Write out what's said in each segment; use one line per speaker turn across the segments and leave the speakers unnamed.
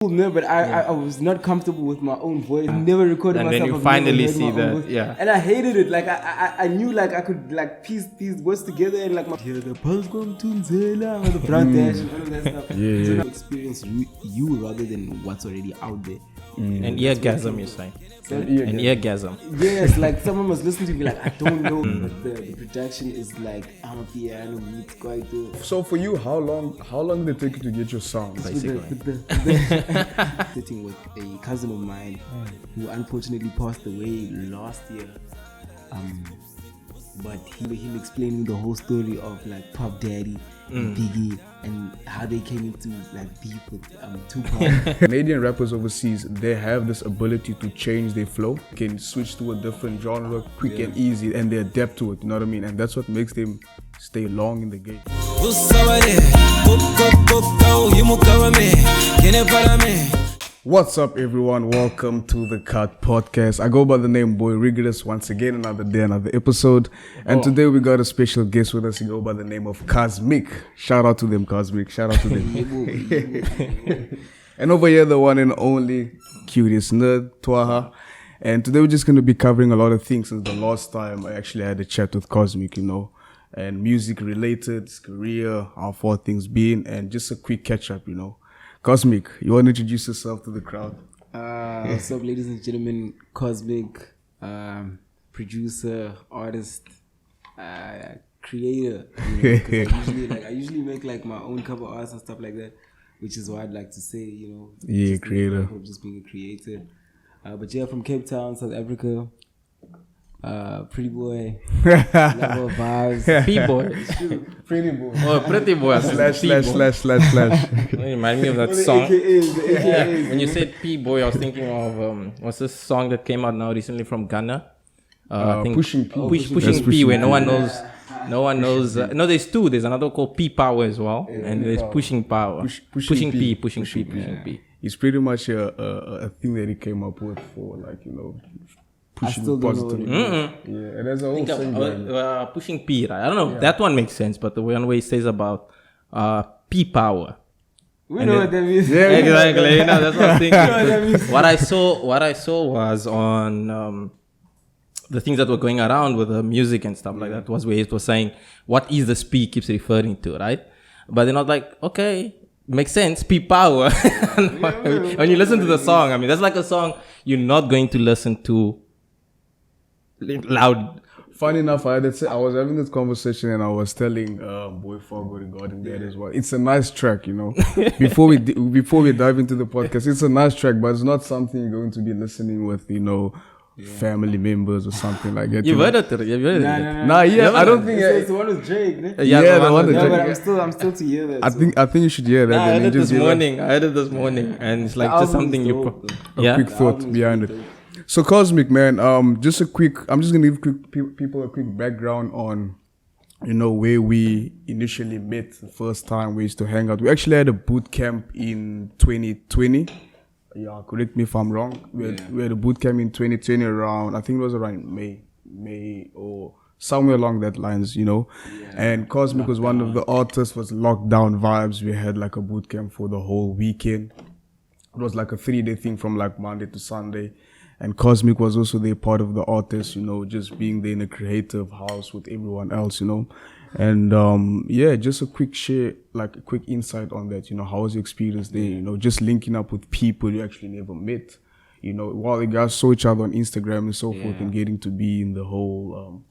No, but I was not comfortable with my own voice. I never recorded
and
myself.
And then you finally see the
and I hated it. Like I knew like I could like piece these words together and like the pulse going to Nzela or the brown dash and all of that stuff. So now experience you rather than what's already out there.
An eargasm, you're saying. An eargasm.
Yes, like someone was listening to me like I don't know, but the production is like I'm a piano meets Kwaito.
So for you, how long did it take you to get your sound?
Basically.
Sitting with a cousin of mine who unfortunately passed away last year. But him explaining the whole story of like Pop Daddy and Biggie and how they came into like beef with Tupac.
Canadian rappers overseas, they have this ability to change their flow, can switch to a different genre quick and easy, and they adapt to it. You know what I mean? And that's what makes them stay long in the game. What's up, everyone? Welcome to the Cut Podcast. I go by the name Boy Rigorous. Once again, another day, another episode. And today we got a special guest with us. He go by the name of Cozmik. Shout out to them, Cozmik. Shout out to them. And over here, the one and only cutest nerd, Twaha. And today we're just going to be covering a lot of things since the last time I actually had a chat with Cozmik, you know. And music related, his career, how far things been, and just a quick catch up, you know. Cozmik, you want to introduce yourself to the crowd?
What's up, ladies and gentlemen? Cozmik, producer, artist, creator. You know, I usually make like my own cover arts and stuff like that, which is what I'd like to say. You know,
yeah, creator.
Just being a creator. But yeah, from Cape Town, South Africa. Pretty boy, level vibes.
P-boy.
Pretty boy.
Oh, pretty boy.
Slash.
Remind me of that song.
AKAs.
When you said P-boy, I was thinking of what's this song that came out now recently from Ghana? I think
Pushing P.
Pushing P, where no one knows. No, there's two. There's another called P Power as well, and there's Pushing Power. Pushing P.
It's pretty much a thing that he came up with for, like, you know, pushing
I still don't
positivity.
know.
Yeah, and there's a whole thing.
Pushing P, right? I don't know. Yeah. That one makes sense, but the one way he says about P Power.
We know what that means.
Yeah, exactly. You know, that's what I'm thinking. What I saw was on the things that were going around with the music and stuff like that was where it was saying, what is the P keeps referring to, right? But they're not like, okay, makes sense, P Power. When you listen to the song, I mean, that's like a song you're not going to listen to loud.
Funny enough, I was having this conversation and I was telling Boy Fogo regarding that as well. It's a nice track, you know. Before we dive into the podcast, it's a nice track, but it's not something you're going to be listening with, you know, family members or something like that.
You've heard it?
Nah, yeah, I don't think
it's the one with Drake, ne?
Yeah, the one with Drake.
But I'm still to hear that.
I think you should hear that.
I heard it this morning, and it's like just something
quick thought behind it. So Cozmik, man, I'm just gonna give people a quick background on, you know, where we initially met the first time we used to hang out. We actually had a boot camp in 2020. Yeah, correct me if I'm wrong. We had a boot camp in 2020 around, I think it was around May or somewhere along that lines, you know. Yeah. And Cozmik was one of the artists, was Lockdown Vibes. We had like a boot camp for the whole weekend. It was like a 3-day thing from like Monday to Sunday. And Cozmik was also there, part of the artists, you know, just being there in a creative house with everyone else, you know. And just a quick share, like a quick insight on that, you know, how was your experience there, you know, just linking up with people you actually never met, you know, while you guys saw each other on Instagram and so forth, and getting to be in the whole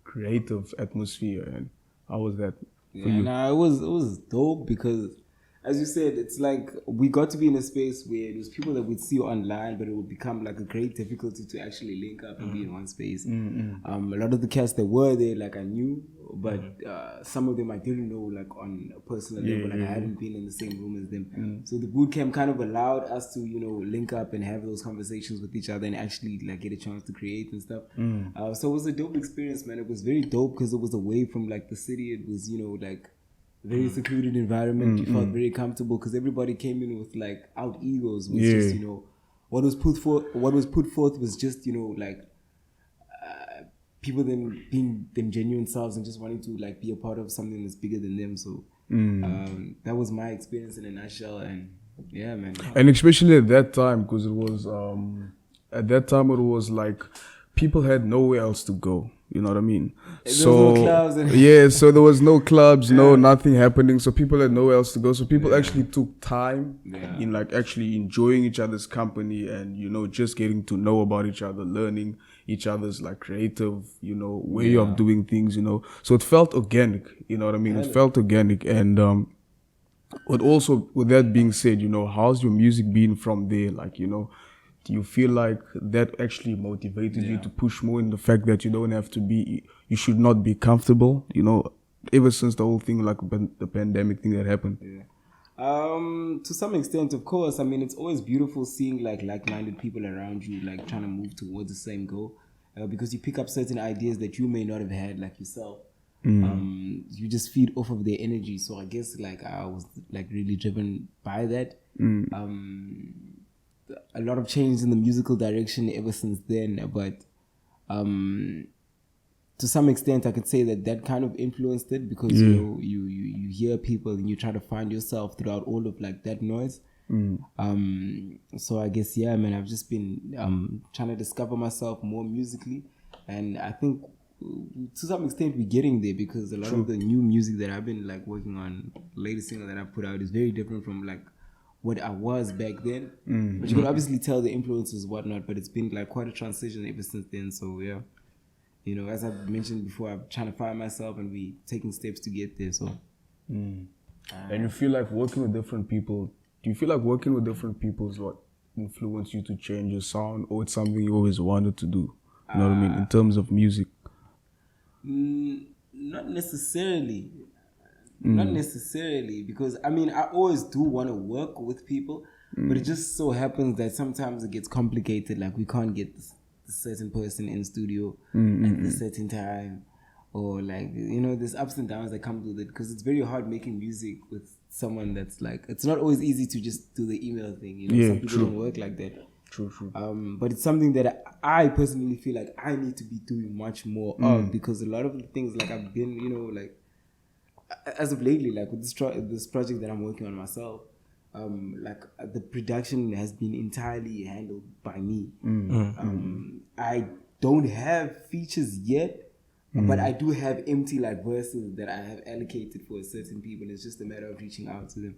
creative atmosphere. And how was that for you?
Nah, it was dope because, as you said, it's like we got to be in a space where there's people that we'd see online, but it would become like a great difficulty to actually link up and be in one space. A lot of the cast that were there, like I knew, but some of them I didn't know, like on a personal level, like I hadn't been in the same room as them. So the boot camp kind of allowed us to, you know, link up and have those conversations with each other and actually like get a chance to create and stuff. So it was a dope experience, man. It was very dope because it was away from like the city. It was, you know, like very secluded environment. You felt very comfortable because everybody came in with like out egos. Was just, you know, what was put forth was just, you know, like people then being them genuine selves and just wanting to like be a part of something that's bigger than them. So that was my experience in a nutshell, and Yeah, man.
And especially at that time, because it was like people had nowhere else to go. You know what I mean?
There was no clubs
yeah, so there was no clubs, nothing happening. So people had nowhere else to go. So people actually took time in like actually enjoying each other's company and, you know, just getting to know about each other, learning each other's like creative, you know, way of doing things, you know. So it felt organic, you know what I mean? It felt organic. And but also with that being said, you know, how's your music been from there? Like, you know, do you feel like that actually motivated you to push more in the fact that you don't have to be, you should not be comfortable, you know, ever since the whole thing, like the pandemic thing that happened?
To some extent, of course. I mean, it's always beautiful seeing like-minded people around you, like trying to move towards the same goal, because you pick up certain ideas that you may not have had, like yourself. You just feed off of their energy. So I guess like I was like really driven by that. A lot of change in the musical direction ever since then, but to some extent I could say that kind of influenced it, because you know, you hear people and you try to find yourself throughout all of like that noise. So I guess man, I've just been trying to discover myself more musically, and I think to some extent we're getting there, because a lot of the new music that I've been like working on, latest single that I put out, is very different from like what I was back then. But you can obviously tell the influences, whatnot, but it's been like quite a transition ever since then. So yeah, you know, as I've mentioned before, I'm trying to find myself and we taking steps to get there. So
and you feel like working with different people, do you feel like working with different people is what influenced you to change your sound, or it's something you always wanted to do? You know what I mean, in terms of music?
Not necessarily. Not necessarily, because I mean, I always do want to work with people, but it just so happens that sometimes it gets complicated. Like we can't get this certain person in studio at a certain time, or like, you know, there's ups and downs that come with it, because it's very hard making music with someone that's like, it's not always easy to just do the email thing, you know. Some people don't work like that.
True.
But it's something that I personally feel like I need to be doing much more of, because a lot of the things like I've been, you know, like as of lately, like with this project that I'm working on myself, like the production has been entirely handled by me. I don't have features yet, but I do have empty like verses that I have allocated for certain people. It's just a matter of reaching out to them.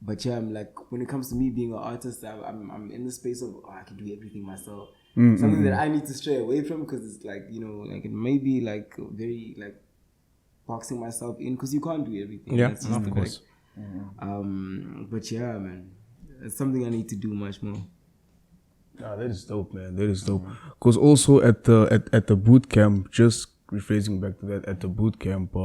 But yeah, I'm like, when it comes to me being an artist, I'm in the space of I can do everything myself. Something that I need to stray away from, because it's like, you know, like it may be like very like boxing myself in, because you can't do everything.
Yeah,
that's just
of course.
But yeah, man, it's something I need to do much more.
That is dope, man. That is dope. Because also at the boot camp, just rephrasing back to that, at the boot camp,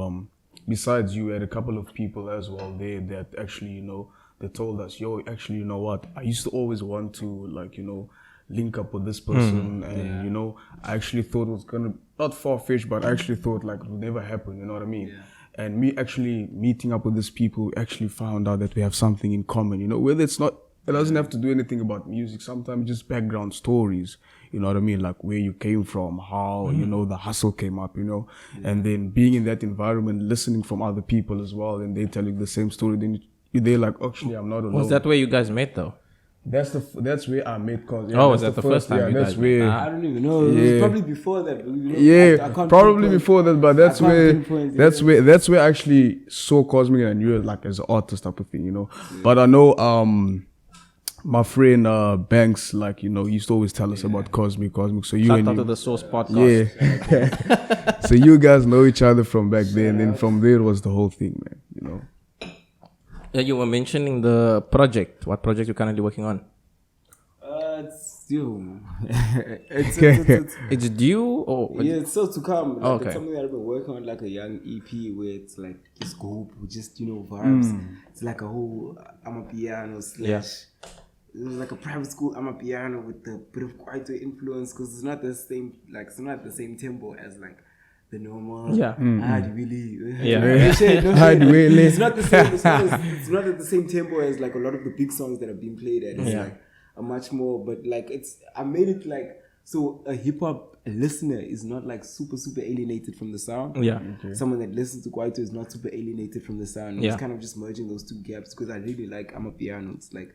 besides you, had a couple of people as well there that actually, you know, they told us, yo, actually, you know what, I used to always want to, like, you know, link up with this person, and you know, I actually thought it was gonna, not far-fetched, but I actually thought like it would never happen, you know what I mean? And me actually meeting up with these people, we actually found out that we have something in common, you know, whether it's not, it doesn't have to do anything about music, sometimes just background stories, you know what I mean, like where you came from, how, you know, the hustle came up, you know, and then being in that environment, listening from other people as well, and they telling the same story, then they're like, actually, I'm not alone.
Was that where you guys met though?
That's where I met Cozmik.
Was that the first time?
Yeah,
you
that's
guys
where.
I don't even know. It was probably before that. You know, I can't
probably
pinpoint.
before that, but that's
I can't
where
pinpoint,
that's where I actually saw Cozmik and I knew it like as an artist type of thing, you know. But I know my friend Banks, like, you know, he used to always tell us about Cozmik. So you
Shout
and
out
you,
to the Source podcast.
yeah. So you guys know each other from back then, and from there was the whole thing, man. You know.
Yeah, you were mentioning the project. What project you're currently working on?
It's due.
It's due, or
Yeah, it's still to come. Like,
okay.
It's something that I've been working on, like a young EP where it's like just scope, just, you know, vibes. It's like a whole Amapiano slash. It was like a private school Amapiano with a bit of Kwaito influence, because it's not the same, like it's not the same tempo as like the normal.
Yeah.
It's not the same. It's not at the same tempo as like a lot of the big songs that have been played at. It's like a much more, but like I made it like, so a hip hop a listener is not like super alienated from the sound.
Yeah.
Okay.
Someone that listens to Kwaito is not super alienated from the sound.
Yeah.
It's kind of just merging those two gaps because I really like Amapiano. It's like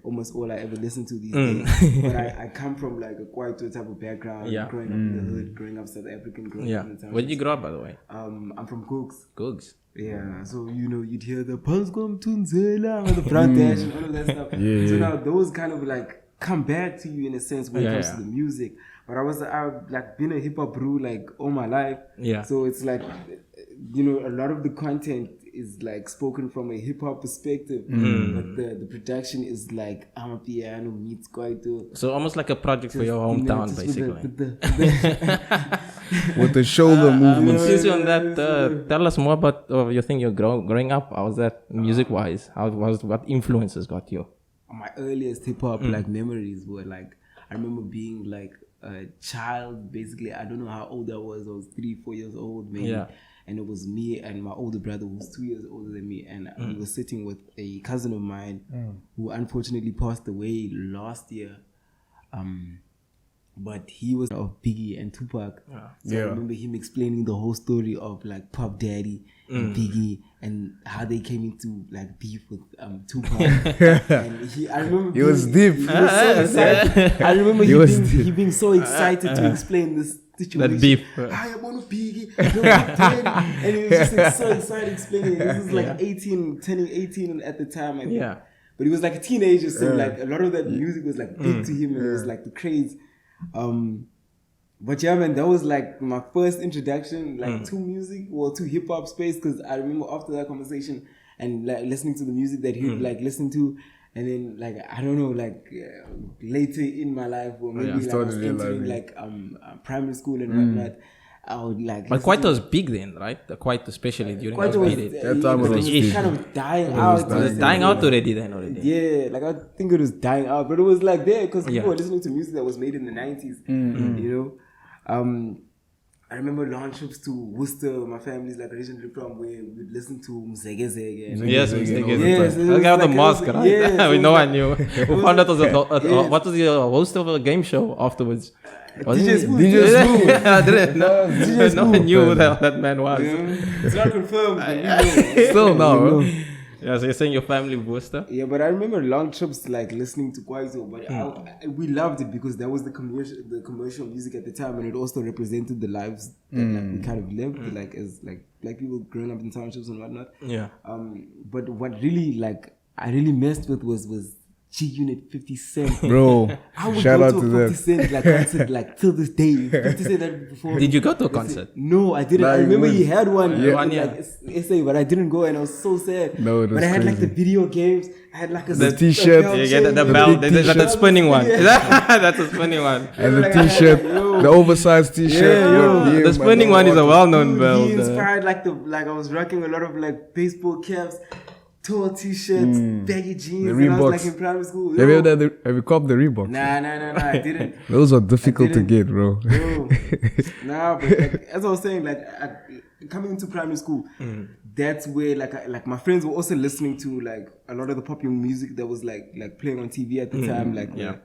almost all I ever listen to these days. But I come from like a Kwaito type of background, growing up in the hood, growing up South African, growing up in the town.
Where did you grow up, by the way?
I'm from Cooks.
Googs.
Yeah, so you'd hear the Pulse Come Tunzela with the front dash and all of that stuff. So now those kind of like come back to you in a sense when it comes to the music. But I've like been a hip hop bro like all my life. Yeah. So it's like, a lot of the content is like spoken from a hip hop perspective, but the production is like Amapiano meets Kwaito.
So almost like a project for your hometown, basically.
With the shoulder movements.
Since you're on that, tell us more about your thing. You're growing up. How was that music wise? What influences got you?
My earliest hip hop like memories were like, I remember being like a child. Basically, I don't know how old I was. I was 3-4 years old maybe. Yeah. And it was me and my older brother who was 2 years older than me, and we were sitting with a cousin of mine who unfortunately passed away last year. But he was of Biggie and Tupac. So I remember him explaining the whole story of like Pop Daddy and Biggie and how they came into like beef with Tupac. And I remember
he was deep.
He was so excited. I remember he being so excited to explain this situation.
That beef.
I am on Biggie. And he was just so excited explaining it. This was like turning 18 at the time, I think. Yeah. But he was like a teenager, so like a lot of that music was like big to him, and it was like the craze. But yeah, man, that was like my first introduction like to music or to hip hop space, because I remember after that conversation and like listening to the music that he'd like listen to, and then like I don't know, like later in my life or maybe like I was entering like primary school and whatnot, I would like.
But Kwaito was big then, right? The Kwaito, especially during
that period.
That time it was
kind of dying out.
It was dying out already.
Yeah, like I think it was dying out, but it was like there because people were listening to music that was made in the 90s. You know, I remember long trips to Worcester. My family's like originally from where we'd listen to Mzege Zege.
Yes, the guy with the mask, right? Yeah, we know I knew. We found out what was the host of a game show afterwards.
DJ Smooth.
I didn't know. No one knew who that man was.
It's not confirmed.
Still no.
Yeah, so you're saying your family Worcester?
Yeah, but I remember long trips like listening to Kwaito, but we loved it because that was the commercial music at the time, and it also represented the lives that like, we kind of lived, like as like black people growing up in townships and whatnot. Yeah. But what really like I really messed with was G-Unit 50 Cent.
Bro,
I would
shout
go
out
to
to
a 50 Cent like concert like till this day. 50 Cent that before.
Did you go to a concert?
No, I didn't.
Like,
I remember he had one.
Yeah.
Like SA, but I didn't go, and I was so sad.
No, it was
but I had
crazy.
like the video games. I had like
the t-shirt.
You get the belt. That's a spinning one. That's a spinning one.
And the t-shirt, the oversized t-shirt.
The spinning one is a well-known belt.
He inspired like I was rocking a lot of like baseball caps, tall t-shirts, baggy jeans.
The
when I was
Reeboks.
like in primary school.
Have you copped the Reeboks?
Nah, I didn't.
Those are difficult to get, bro.
Nah, but like, as I was saying, like coming into primary school, that's where like my friends were also listening to like a lot of the popular music that was like playing on TV at the time, like the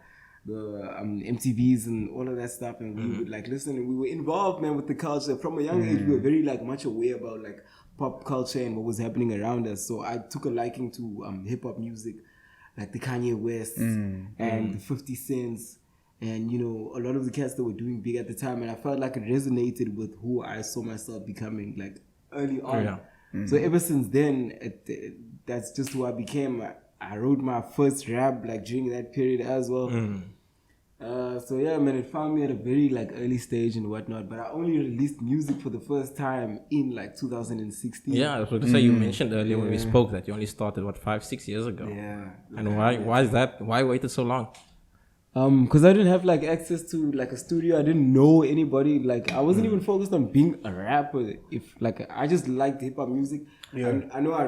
MTVs and all of that stuff, and we would like listen, and we were involved, man, with the culture from a young age. We were very like much aware about like pop culture and what was happening around us. So I took a liking to hip hop music, like the Kanye West and the 50 Cents, and you know a lot of the cats that were doing big at the time, and I felt like it resonated with who I saw myself becoming like early on. So ever since then, that's just who I became. I wrote my first rap like during that period as well. So yeah, man, it found me at a very like early stage and whatnot. But I only released music for the first time in like 2016.
Yeah, I was going to say, you mentioned earlier when we spoke that you only started 5-6 years ago.
Yeah.
And why is that? Why waited so long?
Because I didn't have like access to like a studio. I didn't know anybody. Like I wasn't even focused on being a rapper. If like I just liked hip hop music. Yeah. I know I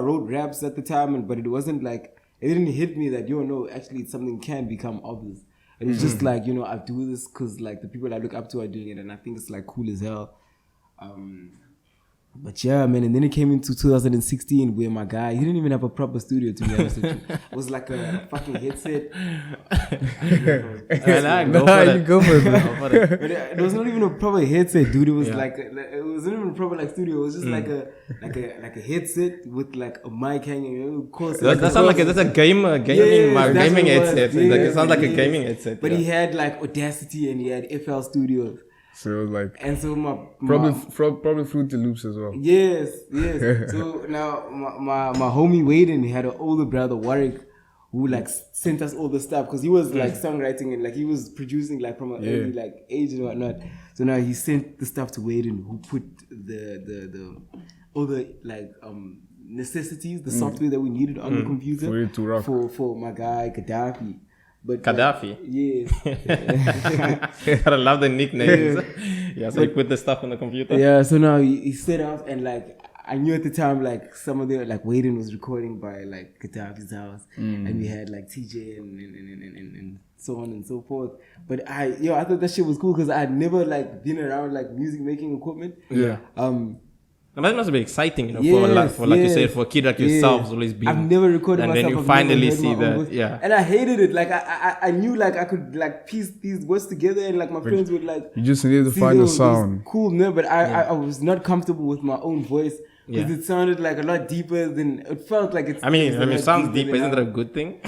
wrote raps at the time, but it wasn't like it didn't hit me that actually something can become obvious. It was just like I do this because like the people I look up to are doing it, and I think it's like cool as hell. But yeah, man, and then it came into 2016 where my guy, he didn't even have a proper studio, to be honest with you. It was like a fucking headset.
Go for it.
But it was not even a proper headset, dude. It was like it wasn't even a proper like studio. It was just like a headset with like a mic hanging. Of course,
that's a gaming headset. It sounds like a gaming headset.
But he had like Audacity and he had FL Studios.
So it was like,
and so
probably Fruity Loops as well.
Yes. So now my homie Waden, he had an older brother Warwick, who like sent us all the stuff because he was like songwriting and like he was producing like from an early like age and whatnot. So now he sent the stuff to Waden, who put the all the like necessities, the software that we needed on the computer
for it to rock.
For my guy Gaddafi. But
Gaddafi.
Yes.
I love the nicknames. Yeah, so he put the stuff on the computer.
Yeah, so now he set up and like I knew at the time like some of the like Waden was recording by like Gaddafi's house and we had like TJ and so on and so forth. But I thought that shit was cool because I had never like been around like music making equipment.
Yeah.
That must be exciting, you know, for like you said, for a kid like yourself, always been.
I've never recorded myself.
And then you finally see that,
And I hated it. Like I knew like I could like piece these words together, and like my friends would like.
You just needed to find the sound.
Cool, no, but I was not comfortable with my own voice. Because it sounded like a lot deeper than it felt like it's.
I mean, it sounds deep. Isn't that a good thing?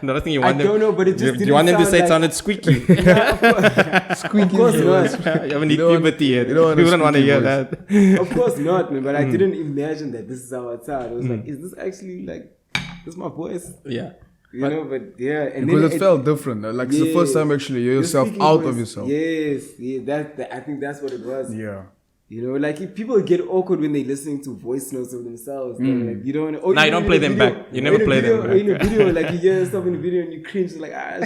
Another thing you want
I don't know, but it just.
Do you want them to say it sounded squeaky?
Squeaky.
Of course not.
You haven't hit puberty yet. You wouldn't want to hear that.
Of course not, man. But I didn't imagine that this is how it sounded. I was like, is this actually like, this is my voice?
Yeah.
You know, but yeah, and
because it felt different. Like it's the first time actually you're yourself out of yourself.
Yes, that I think that's what it was.
Yeah.
You know, like if people get awkward when they're listening to voice notes of themselves. Like you don't.
No, you don't play them back. You never play them back.
In a video, like you hear stuff in the video and you cringe, like God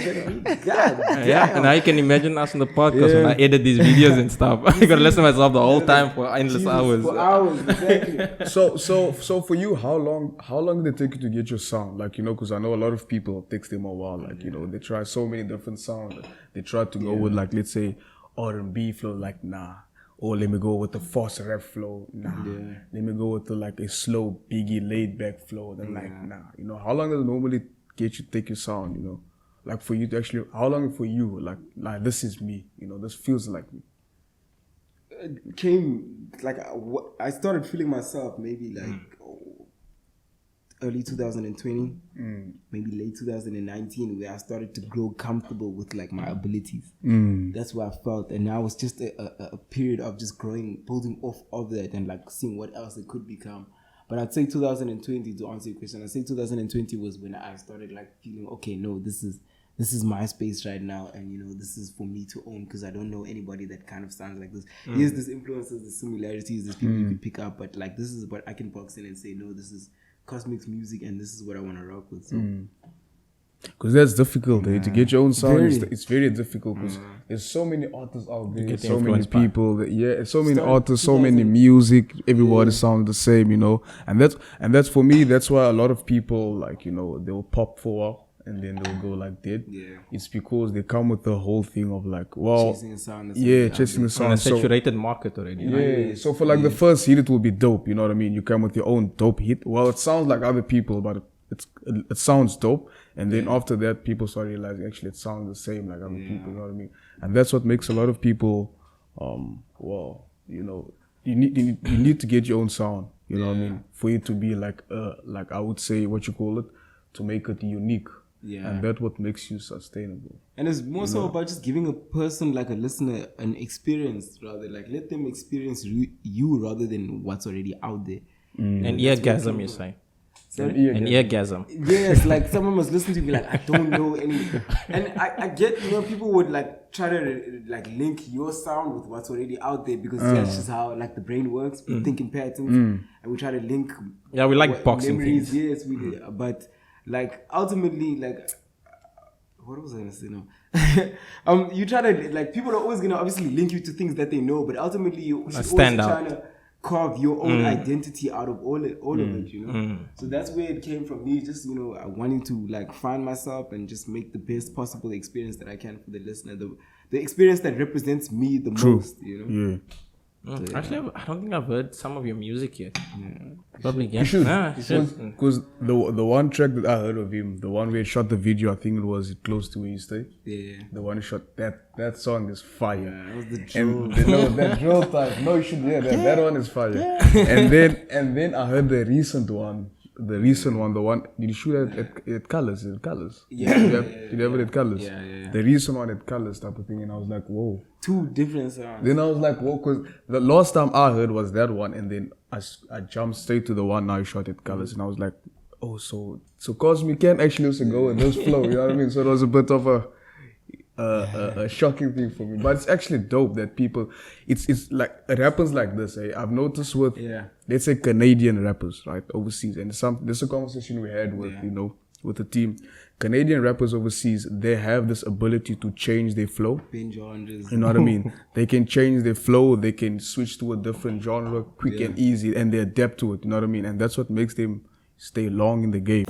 damn.
Yeah, and now you can imagine us on the podcast when I edit these videos and stuff. I gotta listen to myself the whole time for endless hours.
For hours, exactly.
So for you, how long did it take you to get your sound? Like, you know, because I know a lot of people it takes them a while. Like, you know, they try so many different sounds. They try to go with like, let's say R&B flow, like nah. Or let me go with the fast rap flow. Nah. Yeah. Let me go with the like a slow Biggie laid back flow. Then like nah. You know, how long does it normally take your sound, you know? Like for you to actually, how long for you? Like this is me, you know, this feels like me.
It came like I started feeling myself maybe like early 2020, maybe late 2019, where I started to grow comfortable with like my abilities. That's what I felt, and now it's just a period of just growing, building off of that, and like seeing what else it could become. But I'd say 2020, to answer your question, I'd say 2020 was when I started like feeling, okay, no, this is my space right now, and you know, this is for me to own, because I don't know anybody that kind of sounds like this. Yes, there's influences, there's similarities, there's people you can pick up, but like this is what I can box in and say, no, this is Cozmik's music and this is what I want to rock with. So
because that's difficult to get your own sound. It's very difficult because there's so many artists out there, so many people so many artists, so many music, everybody sounds the same, you know. And that's for me, that's why a lot of people, like, you know, they'll pop for a while and then they'll go like dead. It's because they come with the whole thing of like, well, chasing the sound. Chasing the sound.
A saturated market already.
So for like the first hit, it will be dope. You know what I mean? You come with your own dope hit. Well, it sounds like other people, but it sounds dope. And then after that, people start realizing actually it sounds the same like other people. You know what I mean? And that's what makes a lot of people, well, you know, you need to get your own sound. You know what I mean? For it to be like I would say, what you call it, to make it unique. And that's what makes you sustainable.
And it's more so about just giving a person, like a listener, an experience, rather. Like, let them experience you rather than what's already out there.
An eargasm, you say. An eargasm.
Yes, like someone must listen to me like, I don't know anything. And I get, you know, people would like try to like link your sound with what's already out there, because that's just how like the brain works. We think in patterns and we try to link.
Yeah, we like boxing
memories.
things.
Yes, we do. But like ultimately, like, what was I gonna say now? You try to like, people are always gonna obviously link you to things that they know, but ultimately you should also try to carve your own identity out of all of it, you know. So that's where it came from me, just, you know, wanting to like find myself and just make the best possible experience that I can for the listener, the experience that represents me the most, you know.
Actually, I don't think I've heard some of your music yet. Probably
You should.
you should.
Because the one track that I heard of him, the one where he shot the video, I think it was Close to Where You Stay.
Yeah.
The one he shot, that song is fire.
That was the drill.
And no, that drill type. No, you should hear that. That one is fire. And then I heard the recent one. The one. Did you shoot at Colors? At Colors?
Yeah.
Did you have it at Colors?
Yeah.
The recent one at Colors type of thing, and I was like, whoa.
2 different sounds.
Then I was like, whoa, because the last time I heard was that one, and then I jumped straight to the one now you shot at Colors, and I was like, oh, so Cozmik can't actually also go with this flow, you know what I mean? So it was a bit of a shocking thing for me, but it's actually dope that people, it's like, it happens like this, I've noticed with, let's say Canadian rappers, right, overseas, and there's a conversation we had with, with the team. Canadian rappers overseas, they have this ability to change their flow.
Genres.
You know what I mean? They can change their flow, they can switch to a different genre quick and easy, and they adapt to it, you know what I mean? And that's what makes them stay long in the game.